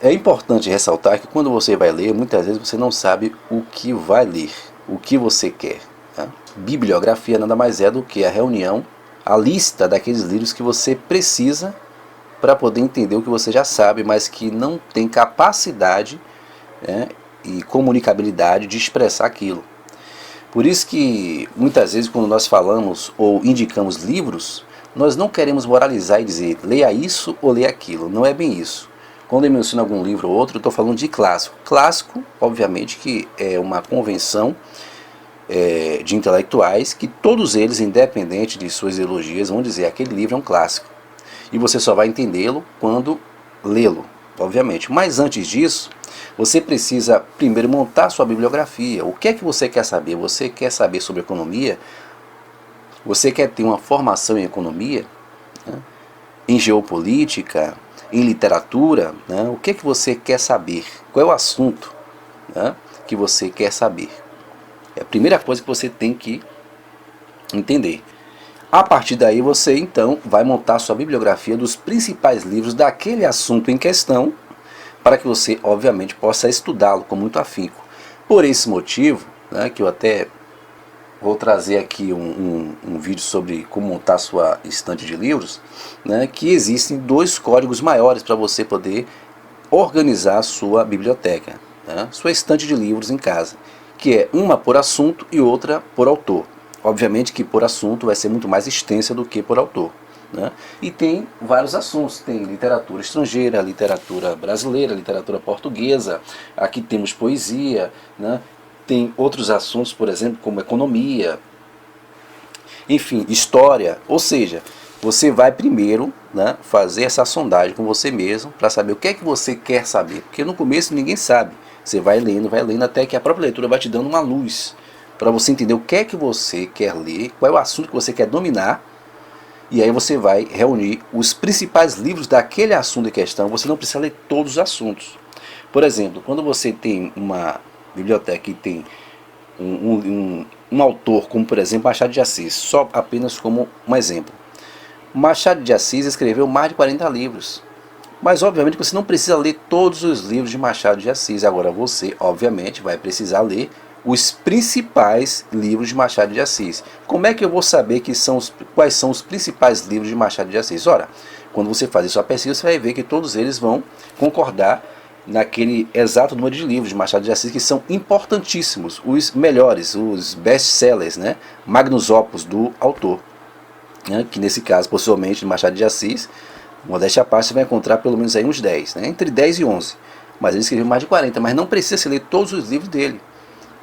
É importante ressaltar que quando você vai ler, muitas vezes você não sabe o que vai ler, o que você quer. Tá? Bibliografia nada mais é do que a reunião, a lista daqueles livros que você precisa para poder entender o que você já sabe, mas que não tem capacidade, né, e comunicabilidade de expressar aquilo. Por isso que muitas vezes quando nós falamos ou indicamos livros, nós não queremos moralizar e dizer leia isso ou leia aquilo. Não é bem isso. Quando eu menciono algum livro ou outro, eu estou falando de clássico. Clássico, obviamente, que é uma convenção de intelectuais que todos eles, independente de suas ideologias, vão dizer aquele livro é um clássico. E você só vai entendê-lo quando lê-lo, obviamente. Mas antes disso, você precisa primeiro montar sua bibliografia. O que é que você quer saber? Você quer saber sobre economia? Você quer ter uma formação em economia? Né? Em geopolítica? Em literatura? Né? O que é que você quer saber? Qual é o assunto, né, que você quer saber? É a primeira coisa que você tem que entender. A partir daí você então vai montar sua bibliografia dos principais livros daquele assunto em questão, para que você obviamente possa estudá-lo com muito afinco. Por esse motivo, né, que eu até vou trazer aqui um vídeo sobre como montar sua estante de livros, né, que existem dois códigos maiores para você poder organizar a sua biblioteca, né, sua estante de livros em casa, que é uma por assunto e outra por autor. Obviamente que por assunto vai ser muito mais extensa do que por autor. Né? E tem vários assuntos, tem literatura estrangeira, literatura brasileira, literatura portuguesa, aqui temos poesia, né? Tem outros assuntos, por exemplo, como economia, enfim, história. Ou seja, você vai primeiro, né, fazer essa sondagem com você mesmo para saber o que é que você quer saber, porque no começo ninguém sabe. Você vai lendo até que a própria leitura vai te dando uma luz para você entender o que é que você quer ler, qual é o assunto que você quer dominar, e aí você vai reunir os principais livros daquele assunto em questão. Você não precisa ler todos os assuntos. Por exemplo, quando você tem uma biblioteca que tem um autor, como por exemplo Machado de Assis, só apenas como um exemplo. Machado de Assis escreveu mais de 40 livros. Mas obviamente você não precisa ler todos os livros de Machado de Assis. Agora você, obviamente, vai precisar ler os principais livros de Machado de Assis. Como é que eu vou saber quais são os principais livros de Machado de Assis? Ora, quando você fazer sua pesquisa, você vai ver que todos eles vão concordar naquele exato número de livros de Machado de Assis que são importantíssimos, os melhores, os best-sellers, né? Magnus opus do autor, né? Que nesse caso, possivelmente, de Machado de Assis, modéstia à parte, você vai encontrar pelo menos aí uns 10, né? Entre 10 e 11. Mas ele escreveu mais de 40, mas não precisa se ler todos os livros dele.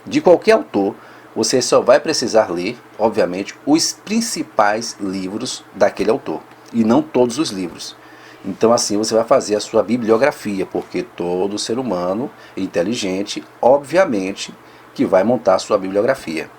De qualquer autor, você só vai precisar ler, obviamente, os principais livros daquele autor, e não todos os livros. Então assim você vai fazer a sua bibliografia, porque todo ser humano inteligente, obviamente, que vai montar a sua bibliografia.